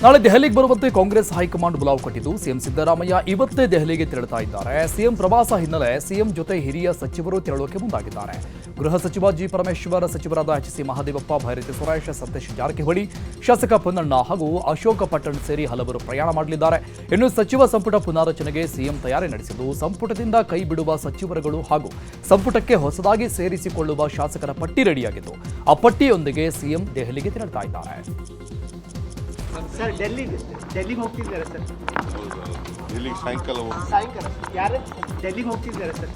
ನಾಳೆ ದೆಹಲಿಗೆ ಬರುವಂತೆ ಕಾಂಗ್ರೆಸ್ ಹೈಕಮಾಂಡ್ ಬುಲಾವ್ ಕೊಟ್ಟಿದ್ದು ಸಿಎಂ ಸಿದ್ದರಾಮಯ್ಯ ಇವತ್ತೇ ದೆಹಲಿಗೆ ತೆರಳುತ್ತಾ ಇದ್ದಾರೆ. ಸಿಎಂ ಪ್ರವಾಸ ಹಿನ್ನೆಲೆ ಸಿಎಂ ಜೊತೆ ಹಿರಿಯ ಸಚಿವರು ತೆರಳೋಕೆ ಮುಂದಾಗಿದ್ದಾರೆ. ಗೃಹ ಸಚಿವ ಜಿ ಪರಮೇಶ್ವರ್, ಸಚಿವರಾದ ಎಚ್ ಸಿ ಮಹದೇವಪ್ಪ, ಭೈರತಿ ಸುರೇಶ್, ಸತೀಶ್ ಜಾರಕಿಹೊಳಿ, ಶಾಸಕ ಪೊನ್ನಣ್ಣ ಹಾಗೂ ಅಶೋಕ ಪಟ್ಟಣ್ ಸೇರಿ ಹಲವರು ಪ್ರಯಾಣ ಮಾಡಲಿದ್ದಾರೆ. ಇನ್ನು ಸಚಿವ ಸಂಪುಟ ಪುನಾರಚನೆಗೆ ಸಿಎಂ ತಯಾರಿ ನಡೆಸಿದ್ದು, ಸಂಪುಟದಿಂದ ಕೈ ಬಿಡುವ ಸಚಿವರುಗಳು ಹಾಗೂ ಸಂಪುಟಕ್ಕೆ ಹೊಸದಾಗಿ ಸೇರಿಸಿಕೊಳ್ಳುವ ಶಾಸಕರ ಪಟ್ಟಿ ರೆಡಿಯಾಗಿದ್ದು, ಆ ಪಟ್ಟಿಯೊಂದಿಗೆ ಸಿಎಂ ದೆಹಲಿಗೆ ತೆರಳುತ್ತಾ ಇದ್ದಾರೆ. ಸರ್ ಡೆಲ್ಲಿಗೆ ಹೋಗ್ತಿದ್ದಾರೆ ಸರ್. ಡೆಲ್ಲಿಗೆ ಸಾಯಂಕಾಲ ಯಾರು ಡೆಲ್ಲಿಗೆ ಹೋಗ್ತಿದ್ದಾರೆ ಸರ್.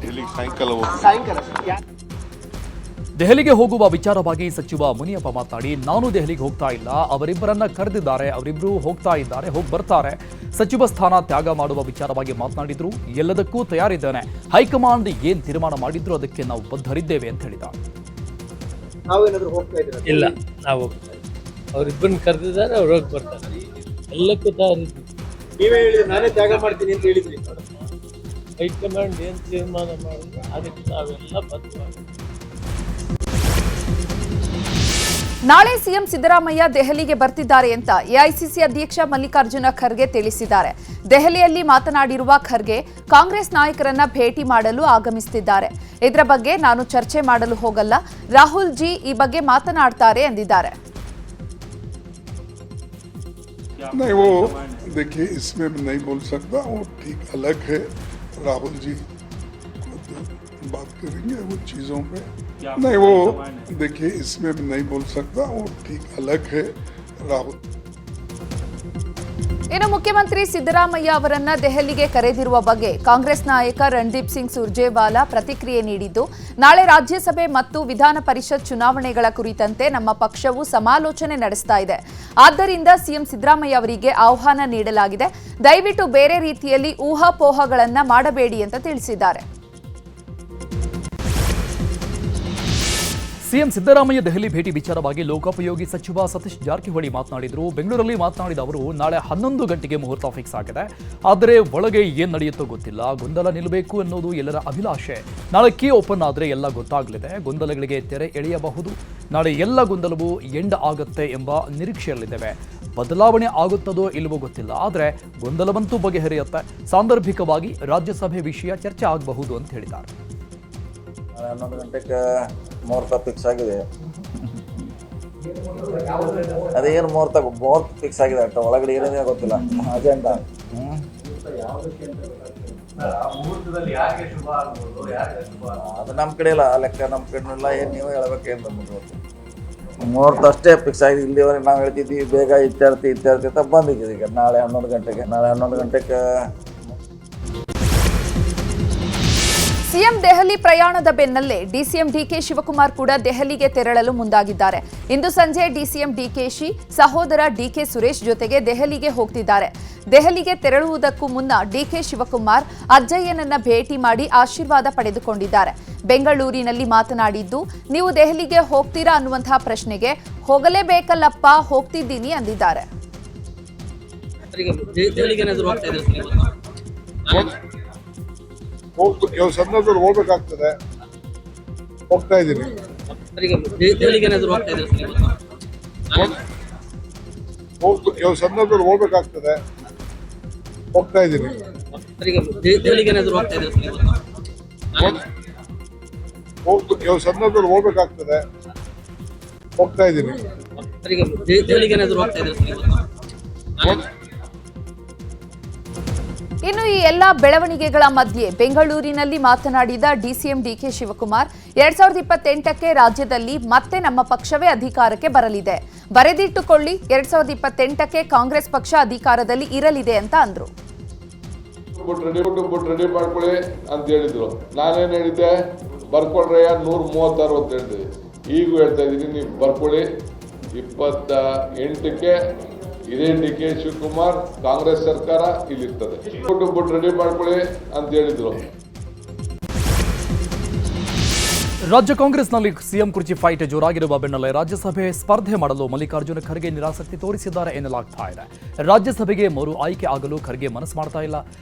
ಡೆಲ್ಲಿಗೆ ಸಾಯಂಕಾಲ ಸರ್. ದೆಹಲಿಗೆ ಹೋಗುವ ವಿಚಾರವಾಗಿ ಸಚಿವ ಮುನಿಯಪ್ಪ ಮಾತನಾಡಿ, ನಾನು ದೆಹಲಿಗೆ ಹೋಗ್ತಾ ಇಲ್ಲ, ಅವರಿಬ್ಬರನ್ನ ಕರೆದಿದ್ದಾರೆ, ಅವರಿಬ್ಬರು ಹೋಗ್ತಾ ಇದ್ದಾರೆ, ಹೋಗಿ ಬರ್ತಾರೆ. ಸಚಿವ ಸ್ಥಾನ ತ್ಯಾಗ ಮಾಡುವ ವಿಚಾರವಾಗಿ ಮಾತನಾಡಿದ್ರು. ಎಲ್ಲದಕ್ಕೂ ತಯಾರಿದ್ದೇನೆ, ಹೈಕಮಾಂಡ್ ಏನ್ ತೀರ್ಮಾನ ಮಾಡಿದ್ರು ಅದಕ್ಕೆ ನಾವು ಬದ್ಧರಿದ್ದೇವೆ ಅಂತ ಹೇಳಿದ್ದಾರೆ. ನಾವೇನಾದ್ರೂ ಹೋಗ್ತಾ ಇದ್ದೀರಾ? ಇಲ್ಲ, ನಾವು ಅವರಿಬ್ಬರನ್ನ ಕರೆದಿದ್ದಾರೆ, ಅವ್ರು ಹೋಗಿ ಬರ್ತಾರೆ. ಎಲ್ಲಕ್ಕೂ ತಯಾರಿದ್ವಿ. ನೀವೇ ಹೇಳಿದ್ರೆ ನಾನೇ ತ್ಯಾಗ ಮಾಡ್ತೀನಿ ಅಂತ ಹೇಳಿದ್ರಿ. ಹೈಕಮಾಂಡ್ ಏನು ತೀರ್ಮಾನ ಮಾಡಿದ್ರೆ ಅದಕ್ಕೆ ನಾವೆಲ್ಲ ಬದ್ಧವಾಗಿ. ನಾಳೆ ಸಿಎಂ ಸಿದ್ದರಾಮಯ್ಯ ದೆಹಲಿಗೆ ಬರ್ತಿದ್ದಾರೆ ಅಂತ ಎಐಸಿಸಿ ಅಧ್ಯಕ್ಷ ಮಲ್ಲಿಕಾರ್ಜುನ ಖರ್ಗೆ ತಿಳಿಸಿದ್ದಾರೆ. ದೆಹಲಿಯಲ್ಲಿ ಮಾತನಾಡಿರುವ ಖರ್ಗೆ, ಕಾಂಗ್ರೆಸ್ ನಾಯಕರನ್ನ ಭೇಟಿ ಮಾಡಲು ಆಗಮಿಸುತ್ತಿದ್ದಾರೆ. ಇದರ ಬಗ್ಗೆ ನಾನು ಚರ್ಚೆ ಮಾಡಲು ಹೋಗಲ್ಲ, ರಾಹುಲ್ ಜಿ ಈ ಬಗ್ಗೆ ಮಾತನಾಡ್ತಾರೆ ಎಂದಿದ್ದಾರೆ. नहीं, वो देखिए इसमें नहीं बोल सकता, वो ठीक अलग है. राहुल जी बात करेंगे वो चीज़ों पे. नहीं, वो देखिए इसमें नहीं बोल सकता, वो ठीक अलग है. राहुल. ಇನ್ನು ಮುಖ್ಯಮಂತ್ರಿ ಸಿದ್ದರಾಮಯ್ಯ ಅವರನ್ನ ದೆಹಲಿಗೆ ಕರೆದಿರುವ ಬಗ್ಗೆ ಕಾಂಗ್ರೆಸ್ ನಾಯಕ ರಣದೀಪ್ ಸಿಂಗ್ ಸುರ್ಜೇವಾಲಾ ಪ್ರತಿಕ್ರಿಯೆ ನೀಡಿದ್ದು, ನಾಳೆ ರಾಜ್ಯಸಭೆ ಮತ್ತು ವಿಧಾನ ಪರಿಷತ್ ಚುನಾವಣೆಗಳ ಕುರಿತಂತೆ ನಮ್ಮ ಪಕ್ಷವು ಸಮಾಲೋಚನೆ ನಡೆಸ್ತಾ ಇದೆ. ಆದ್ದರಿಂದ ಸಿಎಂ ಸಿದ್ದರಾಮಯ್ಯ ಅವರಿಗೆ ಆಹ್ವಾನ ನೀಡಲಾಗಿದೆ. ದಯವಿಟ್ಟು ಬೇರೆ ರೀತಿಯಲ್ಲಿ ಊಹಾಪೋಹಗಳನ್ನ ಮಾಡಬೇಡಿ ಅಂತ ತಿಳಿಸಿದ್ದಾರೆ. ಸಿಎಂ ಸಿದ್ದರಾಮಯ್ಯ ದೆಹಲಿ ಭೇಟಿ ವಿಚಾರವಾಗಿ ಲೋಕೋಪಯೋಗಿ ಸಚಿವ ಸತೀಶ್ ಜಾರಕಿಹೊಳಿ ಮಾತನಾಡಿದರು. ಬೆಂಗಳೂರಲ್ಲಿ ಮಾತನಾಡಿದ ಅವರು, ನಾಳೆ 11 ಗಂಟೆಗೆ ಮುಹೂರ್ತ ಫಿಕ್ಸ್ ಆಗಿದೆ, ಆದರೆ ಒಳಗೆ ಏನ್ ನಡೆಯುತ್ತೋ ಗೊತ್ತಿಲ್ಲ. ಗೊಂದಲ ನಿಲ್ಲಬೇಕು ಅನ್ನೋದು ಎಲ್ಲರ ಅಭಿಲಾಷೆ. ನಾಳೆ ಕೀ ಓಪನ್ ಆದರೆ ಎಲ್ಲ ಗೊತ್ತಾಗಲಿದೆ, ಗೊಂದಲಗಳಿಗೆ ತೆರೆ ಎಳೆಯಬಹುದು. ನಾಳೆ ಎಲ್ಲ ಗೊಂದಲವೂ ಎಂಡ್ ಆಗುತ್ತೆ ಎಂಬ ನಿರೀಕ್ಷೆಯಲ್ಲಿದ್ದೇವೆ. ಬದಲಾವಣೆ ಆಗುತ್ತದೋ ಇಲ್ಲವೋ ಗೊತ್ತಿಲ್ಲ, ಆದರೆ ಗೊಂದಲವಂತೂ ಬಗೆಹರಿಯುತ್ತೆ. ಸಾಂದರ್ಭಿಕವಾಗಿ ರಾಜ್ಯಸಭೆ ವಿಷಯ ಚರ್ಚೆ ಆಗಬಹುದು ಅಂತ ಹೇಳಿದ್ದಾರೆ. 11 ಗಂಟೆಗೆ ಮುಹೂರ್ತ ಫಿಕ್ಸ್ ಆಗಿದೆ. ಅದೇನು ಮುಹೂರ್ತ ಫಿಕ್ಸ್ ಆಗಿದೆ ಅಷ್ಟ, ಒಳಗಡೆ ಏನೇನೇ ಗೊತ್ತಿಲ್ಲ. ಅಜೆಂಡಾ ಅದು ನಮ್ಮ ಕಡೆ ಇಲ್ಲ, ಲೆಕ್ಕ ನಮ್ಮ ಕಡೆನಿಲ್ಲ. ಏನು ನೀವೇ ಹೇಳ್ಬೇಕೇನು ನಮಗೆ ಮುಹೂರ್ತ ಅಷ್ಟೇ ಫಿಕ್ಸ್ ಆಗಿದೆ. ಇಲ್ಲಿವರೆಗೆ ನಾವು ಹೇಳ್ತಿದ್ವಿ ಬೇಗ ಇತ್ಯರ್ಥ ಅಂತ ಬಂದಿದ್ದೀವಿ. ಈಗ ನಾಳೆ 11 ಗಂಟೆಗೆ ಸಿಎಂ ದೆಹಲಿ ಪ್ರಯಾಣದ ಬೆನ್ನಲ್ಲೇ ಡಿಸಿಎಂ ಡಿಕೆ ಶಿವಕುಮಾರ್ ಕೂಡ ದೆಹಲಿಗೆ ತೆರಳಲು ಮುಂದಾಗಿದ್ದಾರೆ. ಇಂದು ಸಂಜೆ ಡಿಸಿಎಂ ಡಿಕೆಶಿ ಸಹೋದರ ಡಿಕೆ ಸುರೇಶ್ ಜೊತೆಗೆ ದೆಹಲಿಗೆ ಹೋಗ್ತಿದ್ದಾರೆ. ದೆಹಲಿಗೆ ತೆರಳುವುದಕ್ಕೂ ಮುನ್ನ ಡಿಕೆ ಶಿವಕುಮಾರ್ ಅಜ್ಜಯ್ಯನನ್ನ ಭೇಟಿ ಮಾಡಿ ಆಶೀರ್ವಾದ ಪಡೆದುಕೊಂಡಿದ್ದಾರೆ. ಬೆಂಗಳೂರಿನಲ್ಲಿ ಮಾತನಾಡಿದ್ದು, ನೀವು ದೆಹಲಿಗೆ ಹೋಗ್ತೀರಾ ಅನ್ನುವಂತಹ ಪ್ರಶ್ನೆಗೆ ಹೋಗಲೇಬೇಕಲ್ಲಪ್ಪ, ಹೋಗ್ತಿದ್ದೀನಿ ಅಂದಿದ್ದಾರೆ. ಕೆಲವು ಸಂದರ್ಭದಲ್ಲಿ ಹೋಗ್ಬೇಕಾಗ್ತದೆ, ಹೋಗ್ತಾ ಇದ್ದೀನಿ. ಕೆಲವು ಸಂದರ್ಭದಲ್ಲಿ ಹೋಗ್ಬೇಕಾಗ್ತದೆ, ಹೋಗ್ತಾ ಇದ್ದೀನಿ. ಕೆಲವು ಸಂದರ್ಭದಲ್ಲಿ ಹೋಗ್ಬೇಕಾಗ್ತದೆ, ಹೋಗ್ತಾ ಇದ್ದೀನಿ. ಇನ್ನು ಈ ಎಲ್ಲ ಬೆಳವಣಿಗೆಗಳ ಮಧ್ಯೆ ಬೆಂಗಳೂರಿನಲ್ಲಿ ಮಾತನಾಡಿದ ಡಿಸಿಎಂ ಡಿಕೆ ಶಿವಕುಮಾರ್, 2028ಕ್ಕೆ ರಾಜ್ಯದಲ್ಲಿ ಮತ್ತೆ ನಮ್ಮ ಪಕ್ಷವೇ ಅಧಿಕಾರಕ್ಕೆ ಬರಲಿದೆ. ಬರೆದಿಟ್ಟುಕೊಳ್ಳಿ, 2028ಕ್ಕೆ ಕಾಂಗ್ರೆಸ್ ಪಕ್ಷ ಅಧಿಕಾರದಲ್ಲಿ ಇರಲಿದೆ ಅಂತ ಅಂದ್ರು. ರೆಡಿ ಮಾಡ್ಕೊಳ್ಳಿ ಅಂತ ಹೇಳಿದ್ರು. ನಾನೇನು ಹೇಳಿದ್ದೆ, ಬರ್ಕೊಳ್ರಯ್ಯ 136 ಅಂತ ಹೇಳಿದ್ವಿ. ಈಗೂ ಹೇಳ್ತಾ ಇದ್ದೀನಿ, ನೀವು ಬರ್ಕೊಳ್ಳಿ, 28ಕ್ಕೆ ಇದೇ ಡಿ ಕೆ ಶಿವಕುಮಾರ್ ಕಾಂಗ್ರೆಸ್ ಸರ್ಕಾರ ಇಲ್ಲಿರ್ತದೆ. ರೆಡಿ ಮಾಡ್ಕೊಳ್ಳಿ ಅಂತ ಹೇಳಿದ್ರು. ರಾಜ್ಯ ಕಾಂಗ್ರೆಸ್ನಲ್ಲಿ ಸಿಎಂ ಕುರ್ಚಿ ಫೈಟ್ ಜೋರಾಗಿರುವ ಬೆನ್ನಲ್ಲೇ ರಾಜ್ಯಸಭೆ ಸ್ಪರ್ಧೆ ಮಾಡಲು ಮಲ್ಲಿಕಾರ್ಜುನ ಖರ್ಗೆ ನಿರಾಸಕ್ತಿ ತೋರಿಸಿದ್ದಾರೆ ಎನ್ನಲಾಗ್ತಾ ಇದೆ. ರಾಜ್ಯಸಭೆಗೆ ಮರು ಆಯ್ಕೆ ಆಗಲು ಖರ್ಗೆ ಮನಸ್ಸು ಮಾಡ್ತಾ ಇಲ್ಲ.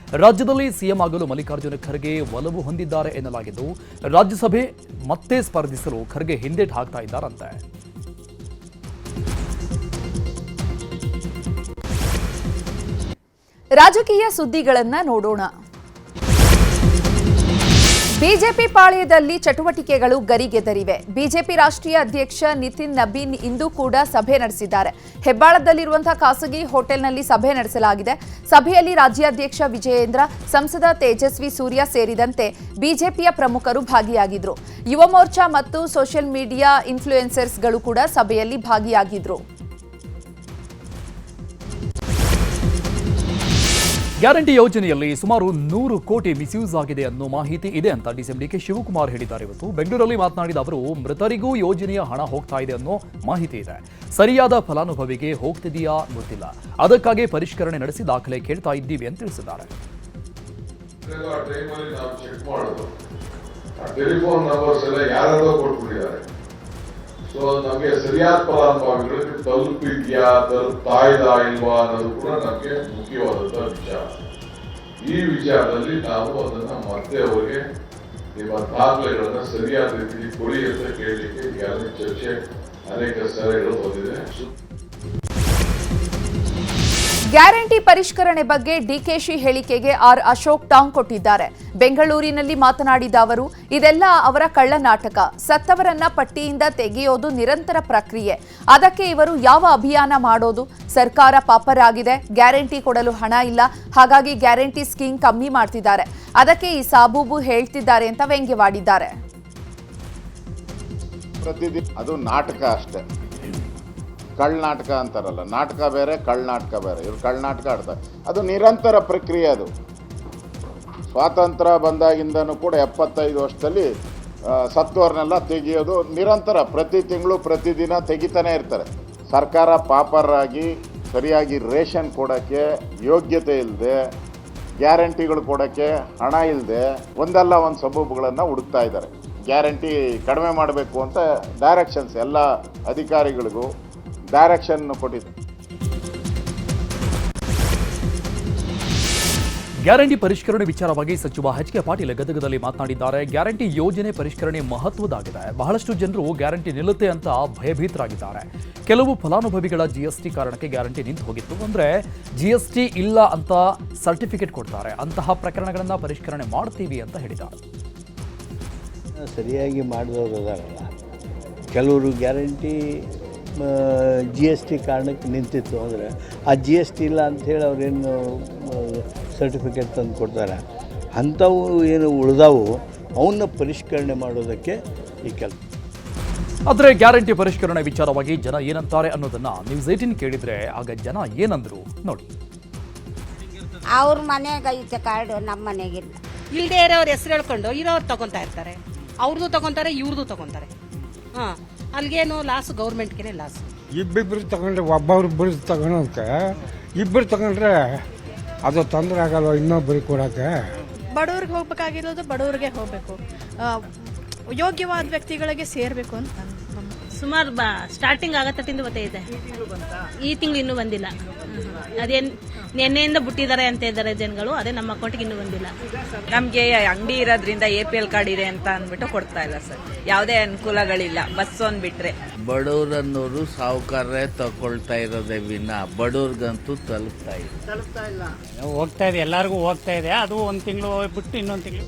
ರಾಜ್ಯದಲ್ಲಿ ಸಿಎಂ ಆಗಲು ಮಲ್ಲಿಕಾರ್ಜುನ ಖರ್ಗೆ ಒಲವು ಹೊಂದಿದ್ದಾರೆ ಎನ್ನಲಾಗಿದ್ದು, ರಾಜ್ಯಸಭೆ ಮತ್ತೆ ಸ್ಪರ್ಧಿಸಲು ಖರ್ಗೆ ಹಿಂದೇಟು ಹಾಕ್ತಾ ಇದ್ದಾರಂತೆ. ರಾಜಕೀಯ ಸುದ್ದಿಗಳನ್ನ ನೋಡೋಣ. ಬಿಜೆಪಿ ಪಾಳೆಯದಲ್ಲಿ ಚಟುವಟಿಕೆಗಳು ಗರಿಗೆದರಿವೆ. ಬಿಜೆಪಿ ರಾಷ್ಟ್ರೀಯ ಅಧ್ಯಕ್ಷ ನಿತಿನ್ ನಬೀನ್ ಇಂದು ಕೂಡ ಸಭೆ ನಡೆಸಿದ್ದಾರೆ. ಹೆಬ್ಬಾಳದಲ್ಲಿರುವಂತಹ ಖಾಸಗಿ ಹೋಟೆಲ್ನಲ್ಲಿ ಸಭೆ ನಡೆಸಲಾಗಿದೆ. ಸಭೆಯಲ್ಲಿ ರಾಜ್ಯಾಧ್ಯಕ್ಷ ವಿಜಯೇಂದ್ರ, ಸಂಸದ ತೇಜಸ್ವಿ ಸೂರ್ಯ ಸೇರಿದಂತೆ ಬಿಜೆಪಿಯ ಪ್ರಮುಖರು ಭಾಗಿಯಾಗಿದ್ರು. ಯುವ ಮೋರ್ಚಾ ಮತ್ತು ಸೋಷಿಯಲ್ ಮೀಡಿಯಾ ಇನ್ಫ್ಲೂಯೆನ್ಸರ್ಸ್ಗಳು ಕೂಡ ಸಭೆಯಲ್ಲಿ ಭಾಗಿಯಾಗಿದ್ರು. ಗ್ಯಾರಂಟಿ ಯೋಜನೆಯಲ್ಲಿ ಸುಮಾರು 100 ಕೋಟಿ ಮಿಸ್ಯೂಸ್ ಆಗಿದೆ ಅನ್ನೋ ಮಾಹಿತಿ ಇದೆ ಅಂತ ಡಿಸಿಎಂ ಡಿಕೆ ಶಿವಕುಮಾರ್ ಹೇಳಿದ್ದಾರೆ. ಇವತ್ತು ಬೆಂಗಳೂರಲ್ಲಿ ಮಾತನಾಡಿದ ಅವರು, ಮೃತರಿಗೂ ಯೋಜನೆಯ ಹಣ ಹೋಗ್ತಾ ಇದೆ ಅನ್ನೋ ಮಾಹಿತಿ ಇದೆ. ಸರಿಯಾದ ಫಲಾನುಭವಿಗೆ ಹೋಗ್ತಿದೆಯಾ ಗೊತ್ತಿಲ್ಲ. ಅದಕ್ಕಾಗಿ ಪರಿಷ್ಕರಣೆ ನಡೆಸಿ ದಾಖಲೆ ಕೇಳ್ತಾ ಇದ್ದೀವಿ ಅಂತ ತಿಳಿಸಿದ್ದಾರೆ. ಟೆಲಿಫೋನ್ ನಂಬರ್ಸ್ ಎಲ್ಲ ಯಾರೋ ಕೊಟ್ಬಿಟ್ಟಿದ್ದಾರೆ. ಸೊ ನಮಗೆ ಸರಿಯಾದ ಫಲಾನುಭವಿಗಳಿಗೆ ತಲುಪಿದ್ಯಾ, ತಲುಪ್ತಾ ಇಲ್ವಾ ಅನ್ನೋದು ಕೂಡ ನಮಗೆ ಮುಖ್ಯವಾದಂತಹ ವಿಚಾರ. ಈ ವಿಚಾರದಲ್ಲಿ ನಾವು ಅದನ್ನ ಮತ್ತೆ ಅವರಿಗೆ ನಿಮ್ಮ ದಾಖಲೆಗಳನ್ನ ಸರಿಯಾದ ರೀತಿಯಲ್ಲಿ ಕೊಡಿ ಅಂತ ಕೇಳಲಿಕ್ಕೆ ಈಗಾಗಲೇ ಚರ್ಚೆ ಅನೇಕ ಸಲಹೆಗಳು ಬಂದಿದೆ. ಗ್ಯಾರಂಟಿ ಪರಿಷ್ಕರಣೆ ಬಗ್ಗೆ ಡಿಕೆಶಿ ಹೇಳಿಕೆಗೆ ಆರ್ ಅಶೋಕ್ ಟಾಂಗ್ ಕೊಟ್ಟಿದ್ದಾರೆ. ಬೆಂಗಳೂರಿನಲ್ಲಿ ಮಾತನಾಡಿದ ಅವರು, ಇದೆಲ್ಲ ಅವರ ಕಳ್ಳ ನಾಟಕ. ಸತ್ತವರನ್ನ ಪಟ್ಟಿಯಿಂದ ತೆಗೆಯೋದು ನಿರಂತರ ಪ್ರಕ್ರಿಯೆ. ಅದಕ್ಕೆ ಇವರು ಯಾವ ಅಭಿಯಾನ ಮಾಡೋದು? ಸರ್ಕಾರ ಪಾಪರಾಗಿದೆ, ಗ್ಯಾರಂಟಿ ಕೊಡಲು ಹಣ ಇಲ್ಲ, ಹಾಗಾಗಿ ಗ್ಯಾರಂಟಿ ಸ್ಕೀಮ್ ಕಮ್ಮಿ ಮಾಡ್ತಿದ್ದಾರೆ. ಅದಕ್ಕೆ ಈ ಸಾಬೂಬು ಹೇಳ್ತಿದ್ದಾರೆ ಅಂತ ವ್ಯಂಗ್ಯವಾಡಿದ್ದಾರೆ. ಪ್ರತಿದಿನ ಅದು ನಾಟಕ ಅಷ್ಟೇ. ಕಳ್ನಾಟಕ ಅಂತಾರಲ್ಲ, ನಾಟಕ ಬೇರೆ ಕಳ್ನಾಟಕ ಬೇರೆ. ಇವ್ರು ಕಳ್ನಾಟಕ ಆಡ್ತಾರೆ. ಅದು ನಿರಂತರ ಪ್ರಕ್ರಿಯೆ. ಅದು ಸ್ವಾತಂತ್ರ್ಯ ಬಂದಾಗಿಂದನೂ ಕೂಡ 75 ವರ್ಷದಲ್ಲಿ ಸತ್ತೋರ್ನೆಲ್ಲ ತೆಗೆಯೋದು ನಿರಂತರ. ಪ್ರತಿ ತಿಂಗಳು ಪ್ರತಿದಿನ ತೆಗಿತಾನೆ ಇರ್ತಾರೆ. ಸರ್ಕಾರ ಪಾಪರಾಗಿ ಸರಿಯಾಗಿ ರೇಷನ್ ಕೊಡೋಕ್ಕೆ ಯೋಗ್ಯತೆ ಇಲ್ಲದೆ, ಗ್ಯಾರಂಟಿಗಳು ಕೊಡೋಕ್ಕೆ ಹಣ ಇಲ್ಲದೆ ಒಂದಲ್ಲ ಒಂದು ಸಬೂಬುಗಳನ್ನು ಹುಡುಕ್ತಾ ಇದ್ದಾರೆ. ಗ್ಯಾರಂಟಿ ಕಡಿಮೆ ಮಾಡಬೇಕು ಅಂತ ಡೈರೆಕ್ಷನ್ಸ್ ಎಲ್ಲ ಅಧಿಕಾರಿಗಳಿಗೂ ಡೈರೆಕ್ಷನ್ ಕೊಟ್ಟಿದೆ. ಗ್ಯಾರಂಟಿ ಪರಿಷ್ಕರಣೆ ವಿಚಾರವಾಗಿ ಸಚಿವ ಎಚ್ ಕೆ ಪಾಟೀಲ್ ಗದಗದಲ್ಲಿ ಮಾತನಾಡಿದ್ದಾರೆ. ಗ್ಯಾರಂಟಿ ಯೋಜನೆ ಪರಿಷ್ಕರಣೆ ಮಹತ್ವದಾಗಿದೆ. ಬಹಳಷ್ಟು ಜನರು ಗ್ಯಾರಂಟಿ ನಿಲ್ಲುತ್ತೆ ಅಂತ ಭಯಭೀತರಾಗಿದ್ದಾರೆ. ಕೆಲವು ಫಲಾನುಭವಿಗಳ ಜಿಎಸ್ಟಿ ಕಾರಣಕ್ಕೆ ಗ್ಯಾರಂಟಿ ನಿಂತು ಹೋಗಿತ್ತು. ಅಂದ್ರೆ ಜಿಎಸ್ಟಿ ಇಲ್ಲ ಅಂತ ಸರ್ಟಿಫಿಕೇಟ್ ಕೊಡ್ತಾರೆ. ಅಂತಹ ಪ್ರಕರಣಗಳನ್ನ ಪರಿಷ್ಕರಣೆ ಮಾಡ್ತೀವಿ ಅಂತ ಹೇಳಿದ್ದಾರೆ. ಸರಿಯಾಗಿ ಮಾಡಿದವರು ಅದಾರಲ್ಲ, ಕೆಲವರು ಗ್ಯಾರಂಟಿ GST ಕಾರಣಕ್ಕೆ ನಿಂತಿತ್ತು ಅಂದರೆ ಆ GST ಇಲ್ಲ ಅಂಥೇಳಿ ಅವ್ರೇನು ಸರ್ಟಿಫಿಕೇಟ್ ತಂದು ಕೊಡ್ತಾರೆ. ಅಂಥವು ಏನು ಉಳಿದಾವು ಅವನ್ನ ಪರಿಷ್ಕರಣೆ ಮಾಡೋದಕ್ಕೆ ಈ ಕೆಲಸ. ಆದರೆ ಗ್ಯಾರಂಟಿ ಪರಿಷ್ಕರಣೆ ವಿಚಾರವಾಗಿ ಜನ ಏನಂತಾರೆ ಅನ್ನೋದನ್ನ ನ್ಯೂಸ್ 18 ಕೇಳಿದ್ರೆ ಆಗ ಜನ ಏನಂದ್ರು ನೋಡಿ. ಅವ್ರ ಮನೆಯಾಗ ಐತೆ ಕಾರ್ಡು, ನಮ್ಮ ಮನೆಗಿಲ್ಲ. ಇಲ್ಲದೆ ಇರೋರು ಹೆಸರು ಹೇಳ್ಕೊಂಡು ಇರೋರು ತಗೊಂತಾ ಇರ್ತಾರೆ. ಅವ್ರದ್ದು ತಗೊಂತಾರೆ, ಇವ್ರದ್ದು ತಗೊಂತಾರೆ. ಹಾಂ, ಅಲ್ಲಿಗೇನು ಲಾಸು, ಗೌರ್ಮೆಂಟ್ಗೆ ಲಾಸು. ಇಬ್ಬಿಬ್ರು ತಗೊಂಡ್ರೆ ಒಬ್ಬೊಬ್ರು ತಗೊಳೋಕೆ, ಇಬ್ಬರು ತಗೊಂಡ್ರೆ ಅದು ತೊಂದರೆ ಆಗಲ್ಲ ಇನ್ನೊಬ್ಬರಿಗೆ ಕೊಡೋಕೆ. ಬಡವ್ರಿಗೆ ಹೋಗ್ಬೇಕಾಗಿರೋದು ಬಡವ್ರಿಗೆ ಹೋಗಬೇಕು, ಯೋಗ್ಯವಾದ ವ್ಯಕ್ತಿಗಳಿಗೆ ಸೇರಬೇಕು ಅಂತ. ಸುಮಾರು ಸ್ಟಾರ್ಟಿಂಗ್ ಆಗತ್ತಿಂದ ಗೊತ್ತಿದೆ. ಈ ತಿಂಗಳು ಇನ್ನೂ ಬಂದಿಲ್ಲ. ಅದೇನು ನಿನ್ನೆಯಿಂದ ಬಿಟ್ಟಿದ್ದಾರೆ ಅಂತ ಇದ್ದಾರೆ ಜನಗಳು. ಅದೇ ನಮ್ಮ ಅಕೌಂಟ್ಗೆ ಇನ್ನೂ ಬಂದಿಲ್ಲ. ನಮಗೆ ಅಂಗಡಿ ಇರೋದ್ರಿಂದ APL ಕಾರ್ಡ್ ಇದೆ ಅಂತ ಅಂದ್ಬಿಟ್ಟು ಕೊಡ್ತಾ ಇಲ್ಲ ಸರ್. ಯಾವುದೇ ಅನುಕೂಲಗಳಿಲ್ಲ, ಬಸ್ ಒಂದು ಬಿಟ್ರೆ. ಬಡವರನ್ನೋರು ಸಾಹುಕಾರರೇ ತಗೊಳ್ತಾ ಇರೋದೇ ವಿನ ಬಡವ್ರಿಗಂತೂ ತಲುಪ್ತಾ ಇಲ್ಲ. ಹೋಗ್ತಾ ಇದೆ, ಎಲ್ಲರಿಗೂ ಹೋಗ್ತಾ ಇದೆ. ಅದು ಒಂದು ತಿಂಗಳು ಬಿಟ್ಟು ಇನ್ನೊಂದು ತಿಂಗಳು.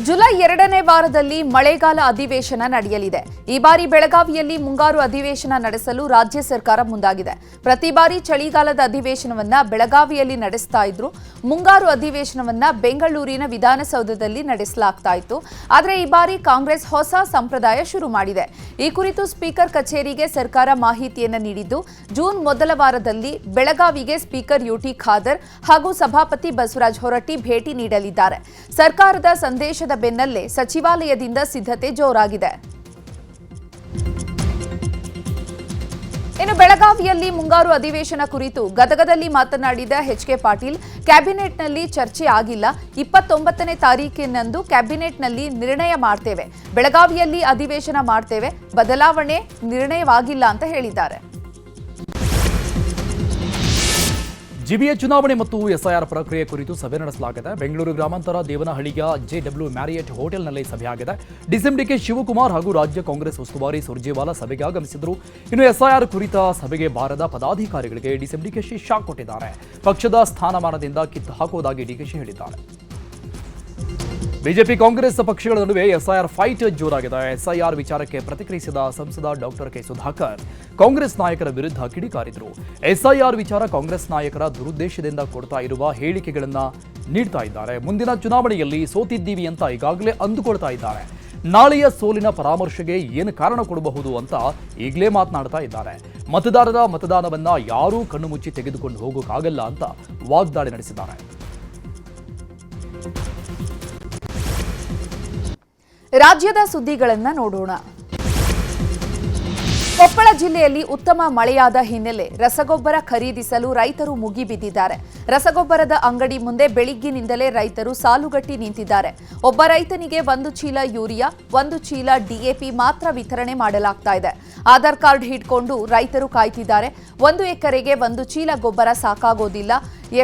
ಜುಲೈ 2ನೇ ವಾರದಲ್ಲಿ ಮಳೆಗಾಲ ಅಧಿವೇಶನ ನಡೆಯಲಿದೆ. ಈ ಬಾರಿ ಬೆಳಗಾವಿಯಲ್ಲಿ ಮುಂಗಾರು ಅಧಿವೇಶನ ನಡೆಸಲು ರಾಜ್ಯ ಸರ್ಕಾರ ಮುಂದಾಗಿದೆ. ಪ್ರತಿ ಬಾರಿ ಚಳಿಗಾಲದ ಅಧಿವೇಶನವನ್ನ ಬೆಳಗಾವಿಯಲ್ಲಿ ನಡೆಸ್ತಾ ಇದ್ರು. ಮುಂಗಾರು ಅಧಿವೇಶನವನ್ನ ಬೆಂಗಳೂರಿನ ವಿಧಾನಸೌಧದಲ್ಲಿ ನಡೆಸಲಾಗ್ತಾ ಇತ್ತು. ಆದರೆ ಈ ಬಾರಿ ಕಾಂಗ್ರೆಸ್ ಹೊಸ ಸಂಪ್ರದಾಯ ಶುರು ಮಾಡಿದೆ. ಈ ಕುರಿತು ಸ್ಪೀಕರ್ ಕಚೇರಿಗೆ ಸರ್ಕಾರ ಮಾಹಿತಿಯನ್ನು ನೀಡಿದ್ದು, ಜೂನ್ ಮೊದಲ ವಾರದಲ್ಲಿ ಬೆಳಗಾವಿಗೆ ಸ್ಪೀಕರ್ UT ಖಾದರ್ ಹಾಗೂ ಸಭಾಪತಿ ಬಸವರಾಜ ಹೊರಟ್ಟಿ ಭೇಟಿ ನೀಡಲಿದ್ದಾರೆ. ಸರ್ಕಾರದ ಸಂದೇಶದ ಬೆನ್ನಲ್ಲೇ ಸಚಿವಾಲಯದಿಂದ ಸಿದ್ಧತೆ ಜೋರಾಗಿದೆ. ಇನ್ನು ಬೆಳಗಾವಿಯಲ್ಲಿ ಮುಂಗಾರು ಅಧಿವೇಶನ ಕುರಿತು ಗದಗದಲ್ಲಿ ಮಾತನಾಡಿದ ಎಚ್ ಕೆ ಪಾಟೀಲ್, ಕ್ಯಾಬಿನೆಟ್ನಲ್ಲಿ ಚರ್ಚೆ ಆಗಿಲ್ಲ. 29ನೇ ತಾರೀಕಿನಂದು ಕ್ಯಾಬಿನೆಟ್ನಲ್ಲಿ ನಿರ್ಣಯ ಮಾಡ್ತೇವೆ. ಬೆಳಗಾವಿಯಲ್ಲಿ ಅಧಿವೇಶನ ಮಾಡ್ತೇವೆ. ಬದಲಾವಣೆ ನಿರ್ಣಯವಾಗಿಲ್ಲ ಅಂತ ಹೇಳಿದ್ದಾರೆ. ಜಿಬಿಎ ಚುನಾವಣೆ ಮತ್ತು ಎಸ್ಐಆರ್ ಪ್ರಕ್ರಿಯೆ ಕುರಿತು ಸಭೆ ನಡೆಸಲಾಗಿದೆ. ಬೆಂಗಳೂರು ಗ್ರಾಮಾಂತರ ದೇವನಹಳ್ಳಿಯ ಜೆಡಬ್ಲ್ಯೂ ಮ್ಯಾರಿಯಟ್ ಹೋಟೆಲ್ನಲ್ಲಿ ಸಭೆಯಾಗಿದೆ. ಡಿಸಿಎಂ ಡಿಕೆ ಶಿವಕುಮಾರ್ ಹಾಗೂ ರಾಜ್ಯ ಕಾಂಗ್ರೆಸ್ ಉಸ್ತುವಾರಿ ಸುರ್ಜೇವಾಲಾ ಸಭೆಗೆ ಆಗಮಿಸಿದರು. ಇನ್ನು ಎಸ್ಐಆರ್ ಕುರಿತ ಸಭೆಗೆ ಬಾರದ ಪದಾಧಿಕಾರಿಗಳಿಗೆ ಡಿಸಿಎಂ ಡಿಕೆಶಿ ಶಾಕ್ ಕೊಟ್ಟಿದ್ದಾರೆ. ಪಕ್ಷದ ಸ್ಥಾನಮಾನದಿಂದ ಕಿತ್ತು ಹಾಕುವುದಾಗಿ ಡಿಕೆಶಿ ಹೇಳಿದ್ದಾರೆ. ಬಿಜೆಪಿ ಕಾಂಗ್ರೆಸ್ ಪಕ್ಷಗಳ ನಡುವೆ ಎಸ್ಐಆರ್ ಫೈಟ್ ಜೋರಾಗಿದೆ. ಎಸ್ಐಆರ್ ವಿಚಾರಕ್ಕೆ ಪ್ರತಿಕ್ರಿಯಿಸಿದ ಸಂಸದ ಡಾಕ್ಟರ್ ಕೆ ಸುಧಾಕರ್ ಕಾಂಗ್ರೆಸ್ ನಾಯಕರ ವಿರುದ್ಧ ಕಿಡಿಕಾರಿದರು. ಎಸ್ಐಆರ್ ವಿಚಾರ ಕಾಂಗ್ರೆಸ್ ನಾಯಕರ ದುರುದ್ದೇಶದಿಂದ ಕೊಡ್ತಾ ಇರುವ ಹೇಳಿಕೆಗಳನ್ನ ನೀಡ್ತಾ ಇದ್ದಾರೆ. ಮುಂದಿನ ಚುನಾವಣೆಯಲ್ಲಿ ಸೋತಿದ್ದೀವಿ ಅಂತ ಈಗಾಗಲೇ ಅಂದುಕೊಳ್ತಾ ಇದ್ದಾರೆ. ನಾಳೆಯ ಸೋಲಿನ ಪರಾಮರ್ಶೆಗೆ ಏನು ಕಾರಣ ಕೊಡಬಹುದು ಅಂತ ಈಗಲೇ ಮಾತನಾಡ್ತಾ ಇದ್ದಾರೆ. ಮತದಾರರ ಮತದಾನವನ್ನ ಯಾರೂ ಕಣ್ಣು ಮುಚ್ಚಿ ತೆಗೆದುಕೊಂಡು ಹೋಗೋಕ್ಕಾಗಲ್ಲ ಅಂತ ವಾಗ್ದಾಳಿ ನಡೆಸಿದ್ದಾರೆ. ರಾಜ್ಯದ ಸುದ್ದಿಗಳನ್ನು ನೋಡೋಣ. ಕೊಪ್ಪಳ ಜಿಲ್ಲೆಯಲ್ಲಿ ಉತ್ತಮ ಮಳೆಯಾದ ಹಿನ್ನೆಲೆ ರಸಗೊಬ್ಬರ ಖರೀದಿಸಲು ರೈತರು ಮುಗಿಬಿದ್ದಿದ್ದಾರೆ. ರಸಗೊಬ್ಬರದ ಅಂಗಡಿ ಮುಂದೆ ಬೆಳಿಗ್ಗಿನಿಂದಲೇ ರೈತರು ಸಾಲುಗಟ್ಟಿ ನಿಂತಿದ್ದಾರೆ. ಒಬ್ಬ ರೈತನಿಗೆ 1 ಚೀಲ ಯೂರಿಯಾ, 1 ಚೀಲ ಡಿಎಪಿ ಮಾತ್ರ ವಿತರಣೆ ಮಾಡಲಾಗ್ತಾ ಇದೆ. ಆಧಾರ್ ಕಾರ್ಡ್ ಹಿಡ್ಕೊಂಡು ರೈತರು ಕಾಯ್ತಿದ್ದಾರೆ. 1 ಎಕರೆಗೆ 1 ಚೀಲ ಗೊಬ್ಬರ ಸಾಕಾಗೋದಿಲ್ಲ.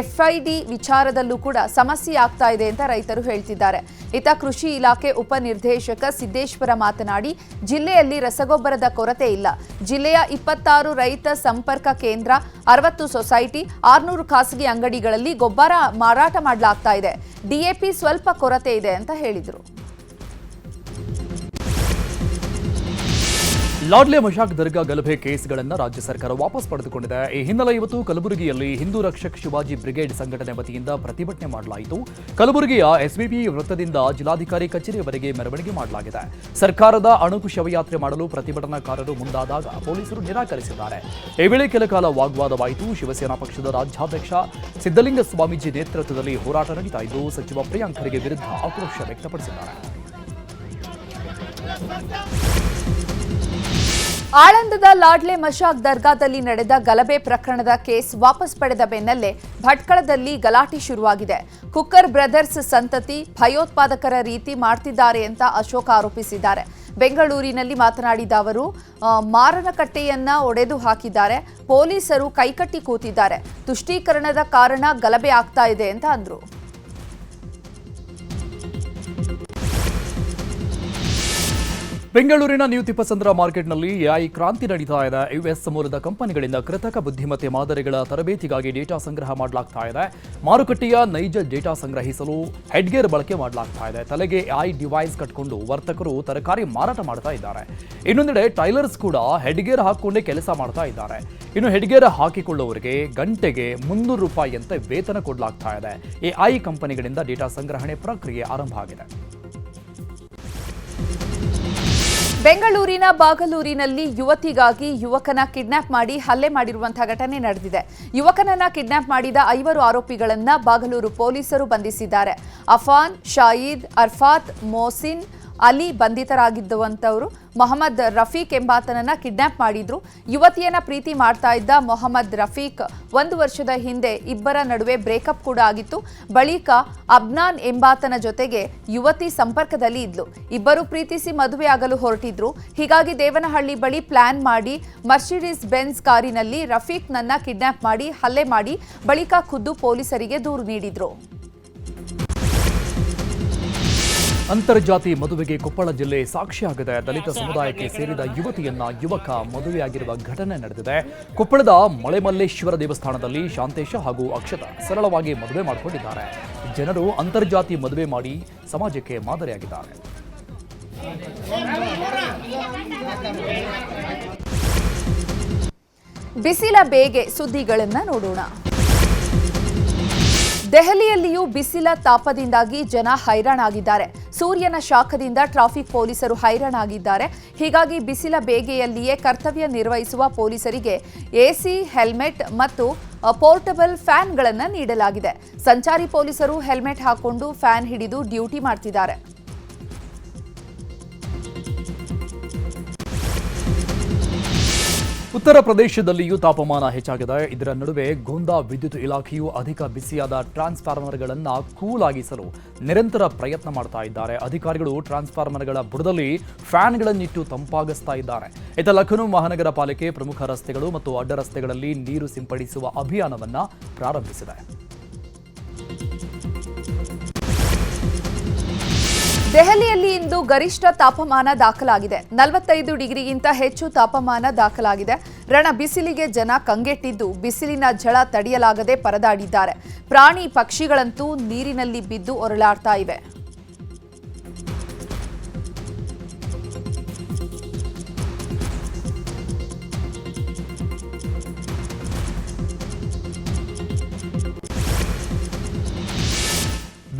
ಎಫ್ಐಡಿ ವಿಚಾರದಲ್ಲೂ ಕೂಡ ಸಮಸ್ಯೆ ಆಗ್ತಾ ಇದೆ ಅಂತ ರೈತರು ಹೇಳ್ತಿದ್ದಾರೆ. ಇತ್ತ ಕೃಷಿ ಇಲಾಖೆ ಉಪನಿರ್ದೇಶಕ ಸಿದ್ದೇಶ್ವರ ಮಾತನಾಡಿ, ಜಿಲ್ಲೆಯಲ್ಲಿ ರಸಗೊಬ್ಬರದ ಕೊರತೆ ಇಲ್ಲ. ಜಿಲ್ಲೆಯ 26 ರೈತ ಸಂಪರ್ಕ ಕೇಂದ್ರ, 60 ಸೊಸೈಟಿ, 600 ಖಾಸಗಿ ಅಂಗಡಿಗಳಲ್ಲಿ ಗೊಬ್ಬರ ಮಾರಾಟ ಮಾಡಲಾಗ್ತಾ ಇದೆ. ಡಿಎಪಿ ಸ್ವಲ್ಪ ಕೊರತೆ ಇದೆ ಅಂತ ಹೇಳಿದರು. ಲಾಡ್ಲೆ ಮಶಾಕ್ ದರ್ಗಾ ಗಲಭೆ ಕೇಸ್ಗಳನ್ನು ರಾಜ್ಯ ಸರ್ಕಾರ ವಾಪಸ್ ಪಡೆದುಕೊಂಡಿದೆ. ಈ ಹಿನ್ನೆಲೆ ಇವತ್ತು ಕಲಬುರಗಿಯಲ್ಲಿ ಹಿಂದೂ ರಕ್ಷಕ್ ಶಿವಾಜಿ ಬ್ರಿಗೇಡ್ ಸಂಘಟನೆ ವತಿಯಿಂದ ಪ್ರತಿಭಟನೆ ಮಾಡಲಾಯಿತು. ಕಲಬುರಗಿಯ ಎಸ್ಬಿಪಿ ವೃತ್ತದಿಂದ ಜಿಲ್ಲಾಧಿಕಾರಿ ಕಚೇರಿಯವರೆಗೆ ಮೆರವಣಿಗೆ ಮಾಡಲಾಗಿದೆ. ಸರ್ಕಾರದ ಅಣುಕು ಶವಯಾತ್ರೆ ಮಾಡಲು ಪ್ರತಿಭಟನಾಕಾರರು ಮುಂದಾದಾಗ ಪೊಲೀಸರು ನಿರಾಕರಿಸಿದ್ದಾರೆ. ಈ ವೇಳೆ ಕೆಲಕಾಲ ವಾಗ್ವಾದವಾಯಿತು. ಶಿವಸೇನಾ ಪಕ್ಷದ ರಾಜ್ಯಾಧ್ಯಕ್ಷ ಸಿದ್ದಲಿಂಗ ಸ್ವಾಮೀಜಿ ನೇತೃತ್ವದಲ್ಲಿ ಹೋರಾಟ ನಡೀತಾ ಇದ್ದು, ಸಚಿವ ಪ್ರಿಯಾಂಕ್ ಖರ್ಗೆ ವಿರುದ್ಧ ಆಕ್ರೋಶ ವ್ಯಕ್ತಪಡಿಸಿದ್ದಾರೆ. ಆಳಂದದ ಲಾಡ್ಲೆ ಮಶಾಕ್ ದರ್ಗಾದಲ್ಲಿ ನಡೆದ ಗಲಭೆ ಪ್ರಕರಣದ ಕೇಸ್ ವಾಪಸ್ ಪಡೆದ ಬೆನ್ನಲ್ಲೇ ಭಟ್ಕಳದಲ್ಲಿ ಗಲಾಟೆ ಶುರುವಾಗಿದೆ. ಕುಕ್ಕರ್ ಬ್ರದರ್ಸ್ ಸಂತತಿ ಭಯೋತ್ಪಾದಕರ ರೀತಿ ಮಾಡ್ತಿದ್ದಾರೆ ಅಂತ ಅಶೋಕ್ ಆರೋಪಿಸಿದ್ದಾರೆ. ಬೆಂಗಳೂರಿನಲ್ಲಿ ಮಾತನಾಡಿದ ಅವರು, ಮಾರನಕಟ್ಟೆಯನ್ನ ಒಡೆದು ಹಾಕಿದ್ದಾರೆ, ಪೊಲೀಸರು ಕೈಕಟ್ಟಿ ಕೂತಿದ್ದಾರೆ, ತುಷ್ಟೀಕರಣದ ಕಾರಣ ಗಲಭೆ ಆಗ್ತಾ ಇದೆ ಅಂತ ಅಂದ್ರು. ಬೆಂಗಳೂರಿನ ನ್ಯೂ ತಿಪ್ಪಸಂದ್ರ ಮಾರ್ಕೆಟ್ನಲ್ಲಿ ಎಐ ಕ್ರಾಂತಿ ನಡೀತಾ ಇದೆ. ಯುಎಸ್ ಮೂಲದ ಕಂಪನಿಗಳಿಂದ ಕೃತಕ ಬುದ್ಧಿಮತ್ತೆ ಮಾದರಿಗಳ ತರಬೇತಿಗಾಗಿ ಡೇಟಾ ಸಂಗ್ರಹ ಮಾಡಲಾಗ್ತಾ ಇದೆ. ಮಾರುಕಟ್ಟೆಯ ನೈಜ ಡೇಟಾ ಸಂಗ್ರಹಿಸಲು ಹೆಡ್ಗೇರ್ ಬಳಕೆ ಮಾಡಲಾಗ್ತಾ ಇದೆ. ತಲೆಗೆ ಎಐ ಡಿವೈಸ್ ಕಟ್ಕೊಂಡು ವರ್ತಕರು ತರಕಾರಿ ಮಾರಾಟ ಮಾಡ್ತಾ ಇದ್ದಾರೆ. ಇನ್ನೊಂದೆಡೆ ಟೈಲರ್ಸ್ ಕೂಡ ಹೆಡ್ಗೇರ್ ಹಾಕೊಂಡೇ ಕೆಲಸ ಮಾಡ್ತಾ ಇದ್ದಾರೆ. ಇನ್ನು ಹೆಡ್ಗೇರ್ ಹಾಕಿಕೊಳ್ಳುವವರಿಗೆ ಗಂಟೆಗೆ ₹300 ಅಂತೆ ವೇತನ ಕೊಡಲಾಗ್ತಾ ಇದೆ. ಎಐ ಕಂಪನಿಗಳಿಂದ ಡೇಟಾ ಸಂಗ್ರಹಣೆ ಪ್ರಕ್ರಿಯೆ ಆರಂಭ ಆಗಿದೆ. ಬೆಂಗಳೂರಿನ ಬಾಗಲೂರಿನಲ್ಲಿ ಯುವತಿಗಾಗಿ ಯುವಕನ ಕಿಡ್ನಾಪ್ ಮಾಡಿ ಹಲ್ಲೆ ಮಾಡಿರುವಂತಹ ಘಟನೆ ನಡೆದಿದೆ. ಯುವಕನನ್ನ ಕಿಡ್ನಾಪ್ ಮಾಡಿದ 5 ಆರೋಪಿಗಳನ್ನ ಬಾಗಲೂರು ಪೊಲೀಸರು ಬಂಧಿಸಿದ್ದಾರೆ. ಅಫಾನ್, ಶಾಯೀದ್, ಅರ್ಫಾತ್, ಮೋಸಿನ್, ಅಲಿ ಬಂಧಿತರಾಗಿದ್ದಂಥವರು. ಮೊಹಮ್ಮದ್ ರಫೀಕ್ ಎಂಬಾತನನ್ನ ಕಿಡ್ನಾಪ್ ಮಾಡಿದ್ರು. ಯುವತಿಯನ್ನ ಪ್ರೀತಿ ಮಾಡ್ತಾ ಇದ್ದ ಮೊಹಮ್ಮದ್ ರಫೀಕ್ 1 ವರ್ಷದ ಹಿಂದೆ ಇಬ್ಬರ ನಡುವೆ ಬ್ರೇಕಪ್ ಕೂಡ ಆಗಿತ್ತು. ಬಳಿಕ ಅಬ್ನಾನ್ ಎಂಬಾತನ ಜೊತೆಗೆ ಯುವತಿ ಸಂಪರ್ಕದಲ್ಲಿ ಇದ್ಲು. ಇಬ್ಬರು ಪ್ರೀತಿಸಿ ಮದುವೆ ಆಗಲು ಹೊರಟಿದ್ರು. ಹೀಗಾಗಿ ದೇವನಹಳ್ಳಿ ಬಳಿ ಪ್ಲಾನ್ ಮಾಡಿ ಮರ್ಸಿಡೀಸ್ ಬೆನ್ಸ್ ಕಾರಿನಲ್ಲಿ ರಫೀಕ್ನನ್ನ ಕಿಡ್ನಾಪ್ ಮಾಡಿ ಹಲ್ಲೆ ಮಾಡಿ ಬಳಿಕ ಖುದ್ದು ಪೊಲೀಸರಿಗೆ ದೂರು ನೀಡಿದ್ರು. ಅಂತರ್ಜಾತಿ ಮದುವೆಗೆ ಕೊಪ್ಪಳ ಜಿಲ್ಲೆ ಸಾಕ್ಷಿಯಾಗಿದೆ. ದಲಿತ ಸಮುದಾಯಕ್ಕೆ ಸೇರಿದ ಯುವತಿಯನ್ನ ಯುವಕ ಮದುವೆಯಾಗಿರುವ ಘಟನೆ ನಡೆದಿದೆ. ಕೊಪ್ಪಳದ ಮಳೆಮಲ್ಲೇಶ್ವರ ದೇವಸ್ಥಾನದಲ್ಲಿ ಶಾಂತೇಶ ಹಾಗೂ ಅಕ್ಷತ ಸರಳವಾಗಿ ಮದುವೆ ಮಾಡಿಕೊಂಡಿದ್ದಾರೆ. ಜನರು ಅಂತರ್ಜಾತಿ ಮದುವೆ ಮಾಡಿ ಸಮಾಜಕ್ಕೆ ಮಾದರಿಯಾಗಿದ್ದಾರೆ. ಬಿಸಿಲ ಬೇಗೆ ಸುದ್ದಿಗಳನ್ನ ನೋಡೋಣ. ದೆಹಲಿಯಲ್ಲಿಯೂ ಬಿಸಿಲ ತಾಪದಿಂದಾಗಿ ಜನ ಹೈರಾಣಾಗಿದ್ದಾರೆ. ಸೂರ್ಯನ ಶಾಖದಿಂದ ಟ್ರಾಫಿಕ್ ಪೊಲೀಸರು ಹೈರಾಣಾಗಿದ್ದಾರೆ. ಹೀಗಾಗಿ ಬಿಸಿಲ ಬೇಗೆಯಲ್ಲಿಯೇ ಕರ್ತವ್ಯ ನಿರ್ವಹಿಸುವ ಪೊಲೀಸರಿಗೆ ಎಸಿ, ಹೆಲ್ಮೆಟ್ ಮತ್ತು ಪೋರ್ಟಬಲ್ ಫ್ಯಾನ್ಗಳನ್ನು ನೀಡಲಾಗಿದೆ. ಸಂಚಾರಿ ಪೊಲೀಸರು ಹೆಲ್ಮೆಟ್ ಹಾಕೊಂಡು ಫ್ಯಾನ್ ಹಿಡಿದು ಡ್ಯೂಟಿ ಮಾಡ್ತಿದ್ದಾರೆ. ಉತ್ತರ ಪ್ರದೇಶದಲ್ಲಿಯೂ ತಾಪಮಾನ ಹೆಚ್ಚಾಗಿದೆ. ಇದರ ನಡುವೆ ಗೋಂದಾ ವಿದ್ಯುತ್ ಇಲಾಖೆಯು ಅಧಿಕ ಬಿಸಿಯಾದ ಟ್ರಾನ್ಸ್ಫಾರ್ಮರ್ಗಳನ್ನು ಕೂಲ್ ಆಗಿಸಲು ನಿರಂತರ ಪ್ರಯತ್ನ ಮಾಡ್ತಾ ಇದ್ದಾರೆ. ಅಧಿಕಾರಿಗಳು ಟ್ರಾನ್ಸ್ಫಾರ್ಮರ್ಗಳ ಬುಡದಲ್ಲಿ ಫ್ಯಾನ್ಗಳನ್ನಿಟ್ಟು ತಂಪಾಗಿಸ್ತಾ ಇದ್ದಾರೆ. ಇತ್ತ ಲಖನೌ ಮಹಾನಗರ ಪಾಲಿಕೆ ಪ್ರಮುಖ ರಸ್ತೆಗಳು ಮತ್ತು ಅಡ್ಡ ರಸ್ತೆಗಳಲ್ಲಿ ನೀರು ಸಿಂಪಡಿಸುವ ಅಭಿಯಾನವನ್ನು ಪ್ರಾರಂಭಿಸಿದೆ. ದೆಹಲಿಯಲ್ಲಿ ಇಂದು ಗರಿಷ್ಠ ತಾಪಮಾನ ದಾಖಲಾಗಿದೆ. 45 ಡಿಗ್ರಿಗಿಂತ ಹೆಚ್ಚು ತಾಪಮಾನ ದಾಖಲಾಗಿದೆ. ರಣ ಬಿಸಿಲಿಗೆ ಜನ ಕಂಗೆಟ್ಟಿದ್ದು ಬಿಸಿಲಿನ ಝಳ ತಡೆಯಲಾಗದೆ ಪರದಾಡಿದ್ದಾರೆ. ಪ್ರಾಣಿ ಪಕ್ಷಿಗಳಂತೂ ನೀರಿನಲ್ಲಿ ಬಿದ್ದು ಒರಳಾಡ್ತಾ ಇವೆ.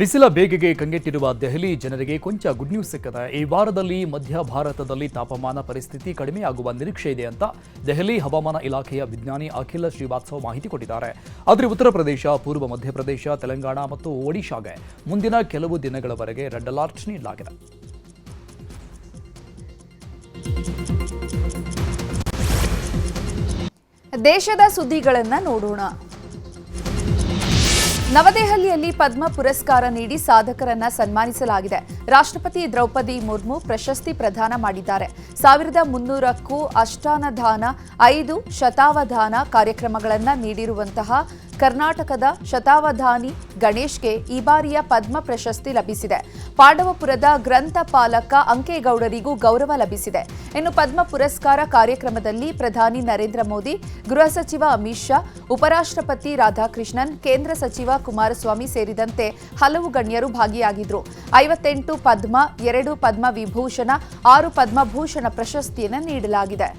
ಬಿಸಿಲ ಬೇಗೆಗೆ ಕಂಗೆಟ್ಟಿರುವ ದೆಹಲಿ ಜನರಿಗೆ ಕೊಂಚ ಗುಡ್ ನ್ಯೂಸ್ ಸಿಕ್ಕಿದೆ. ಈ ವಾರದಲ್ಲಿ ಮಧ್ಯ ಭಾರತದಲ್ಲಿ ತಾಪಮಾನ ಪರಿಸ್ಥಿತಿ ಕಡಿಮೆಯಾಗುವ ನಿರೀಕ್ಷೆ ಇದೆ ಅಂತ ದೆಹಲಿ ಹವಾಮಾನ ಇಲಾಖೆಯ ವಿಜ್ಞಾನಿ ಅಖಿಲ್ ಶ್ರೀವಾತ್ಸವ್ ಮಾಹಿತಿ ಕೊಟ್ಟಿದ್ದಾರೆ. ಆದರೆ ಉತ್ತರ ಪ್ರದೇಶ, ಪೂರ್ವ ಮಧ್ಯಪ್ರದೇಶ, ತೆಲಂಗಾಣ ಮತ್ತು ಒಡಿಶಾಗೆ ಮುಂದಿನ ಕೆಲವು ದಿನಗಳವರೆಗೆ ರೆಡ್ ಅಲರ್ಟ್ ನೀಡಲಾಗಿದೆ. ದೇಶದ ಸುದ್ದಿಗಳನ್ನು ನೋಡೋಣ. ನವದೆಹಲಿಯಲ್ಲಿ ಪದ್ಮ ಪುರಸ್ಕಾರ ನೀಡಿ ಸಾಧಕರನ್ನ ಸನ್ಮಾನಿಸಲಾಗಿದೆ. ರಾಷ್ಟ್ರಪತಿ ದ್ರೌಪದಿ ಮುರ್ಮು ಪ್ರಶಸ್ತಿ ಪ್ರದಾನ ಮಾಡಿದ್ದಾರೆ. 1300ಕ್ಕೂ ಅಷ್ಟಾನದಾನ, 5 ಶತಾವಧಾನ ಕಾರ್ಯಕ್ರಮಗಳನ್ನು ನೀಡಿರುವಂತಹ ಕರ್ನಾಟಕದ ಶತಾವಧಾನಿ ಗಣೇಶ್ಗೆ ಈ ಬಾರಿಯ ಪದ್ಮ ಪ್ರಶಸ್ತಿ ಲಭಿಸಿದೆ. ಪಾಂಡವಪುರದ ಗ್ರಂಥಪಾಲಕ ಅಂಕೇಗೌಡರಿಗೂ ಗೌರವ ಲಭಿಸಿದೆ. ಇನ್ನು ಪದ್ಮ ಪುರಸ್ಕಾರ ಕಾರ್ಯಕ್ರಮದಲ್ಲಿ ಪ್ರಧಾನಿ ನರೇಂದ್ರ ಮೋದಿ, ಗೃಹ ಸಚಿವ ಅಮಿತ್ ಶಾ, ಉಪರಾಷ್ಟ್ರಪತಿ ರಾಧಾಕೃಷ್ಣನ್, ಕೇಂದ್ರ ಸಚಿವ ಕುಮಾರಸ್ವಾಮಿ ಸೇರಿದಂತೆ ಹಲವು ಗಣ್ಯರು ಭಾಗಿಯಾಗಿದ್ದರು. 58 ಪದ್ಮ, 2 ಪದ್ಮ ವಿಭೂಷಣ, 6 ಪದ್ಮಭೂಷಣ ಪ್ರಶಸ್ತಿಯನ್ನು ನೀಡಲಾಗಿದೆ.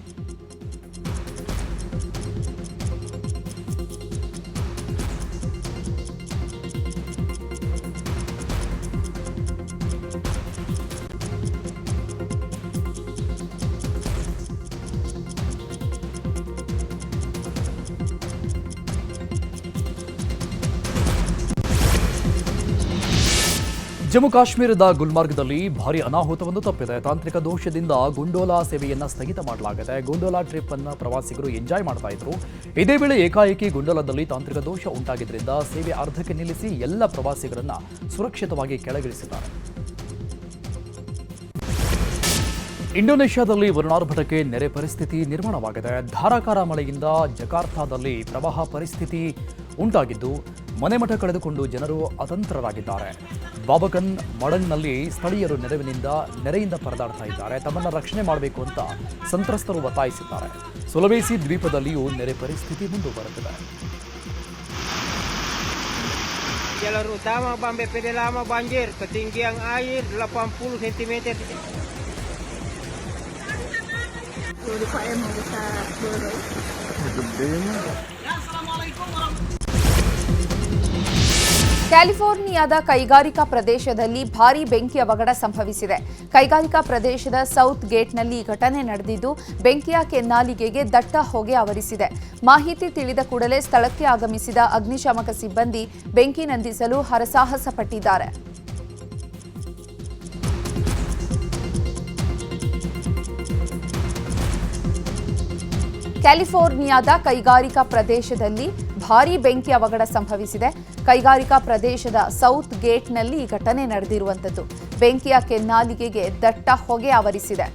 ಜಮ್ಮು ಕಾಶ್ಮೀರದ ಗುಲ್ಮಾರ್ಗ್ದಲ್ಲಿ ಭಾರೀ ಅನಾಹುತವೊಂದು ತಪ್ಪಿದೆ. ತಾಂತ್ರಿಕ ದೋಷದಿಂದ ಗೊಂಡೋಲಾ ಸೇವೆಯನ್ನು ಸ್ಥಗಿತ ಮಾಡಲಾಗಿದೆ. ಗೊಂಡೋಲಾ ಟ್ರಿಪ್ ಅನ್ನು ಪ್ರವಾಸಿಗರು ಎಂಜಾಯ್ ಮಾಡ್ತಾ ಇದ್ರು. ಇದೇ ವೇಳೆ ಏಕಾಏಕಿ ಗೊಂಡೋಲಾದಲ್ಲಿ ತಾಂತ್ರಿಕ ದೋಷ ಉಂಟಾಗಿದ್ದರಿಂದ ಸೇವೆ ಅರ್ಧಕ್ಕೆ ನಿಲ್ಲಿಸಿ ಎಲ್ಲ ಪ್ರವಾಸಿಗರನ್ನ ಸುರಕ್ಷಿತವಾಗಿ ಕೆಳಗಿಳಿಸಿದ್ದಾರೆ. ಇಂಡೋನೇಷ್ಯಾದಲ್ಲಿ ವರುಣಾರ್ಭಟಕ್ಕೆ ನೆರೆ ಪರಿಸ್ಥಿತಿ ನಿರ್ಮಾಣವಾಗಿದೆ. ಧಾರಾಕಾರ ಮಳೆಯಿಂದ ಜಕಾರ್ತಾದಲ್ಲಿ ಪ್ರವಾಹ ಪರಿಸ್ಥಿತಿ ಉಂಟಾಗಿದ್ದು ಮನೆಮಠ ಕಳೆದುಕೊಂಡು ಜನರು ಅತಂತ್ರರಾಗಿದ್ದಾರೆ. ಬಾಬಕನ್ ಮಡಂಗ್ನಲ್ಲಿ ಸ್ಥಳೀಯರು ನೆರೆಯಿಂದ ಪರದಾಡ್ತಾ ಇದ್ದಾರೆ. ತಮ್ಮನ್ನು ರಕ್ಷಣೆ ಮಾಡಬೇಕು ಅಂತ ಸಂತ್ರಸ್ತರು ಒತ್ತಾಯಿಸಿದ್ದಾರೆ. ಸುಲವೇಸಿ ದ್ವೀಪದಲ್ಲಿಯೂ ನೆರೆ ಪರಿಸ್ಥಿತಿ ಮುಂದುವರೆದಿದೆ. Jalur utama Bambe Pedelama banjir, ketinggian air 80 cm. ಕ್ಯಾಲಿಫೋರ್ನಿಯಾದ ಕೈಗಾರಿಕಾ ಪ್ರದೇಶದಲ್ಲಿ ಭಾರೀ ಬೆಂಕಿ ಅವಘಡ ಸಂಭವಿಸಿದೆ. ಕೈಗಾರಿಕಾ ಪ್ರದೇಶದ ಸೌತ್ ಗೇಟ್ನಲ್ಲಿ ಈ ಘಟನೆ ನಡೆದಿದ್ದು ಬೆಂಕಿಯ ಕೆನ್ನಾಲಿಗೆಗೆ ದಟ್ಟ ಹೊಗೆ ಆವರಿಸಿದೆ. ಮಾಹಿತಿ ತಿಳಿದ ಕೂಡಲೇ ಸ್ಥಳಕ್ಕೆ ಆಗಮಿಸಿದ ಅಗ್ನಿಶಾಮಕ ಸಿಬ್ಬಂದಿ ಬೆಂಕಿ ನಂದಿಸಲು ಹರಸಾಹಸ ಪಟ್ಟಿದ್ದಾರೆ. ಕ್ಯಾಲಿಫೋರ್ನಿಯಾದ ಕೈಗಾರಿಕಾ ಪ್ರದೇಶದಲ್ಲಿ ಭಾರೀ ಬೆಂಕಿ ಅವಘಡ ಸಂಭವಿಸಿದೆ. ಕೈಗಾರಿಕಾ ಪ್ರದೇಶದ ಸೌತ್ ಗೇಟ್ನಲ್ಲಿ ಈ ಘಟನೆ ನಡೆದಿರುವಂಥದ್ದು. ಬೆಂಕಿಯ ಕೆನ್ನಾಲಿಗೆಗೆ ದಟ್ಟ ಹೊಗೆ ಆವರಿಸಿದೆ.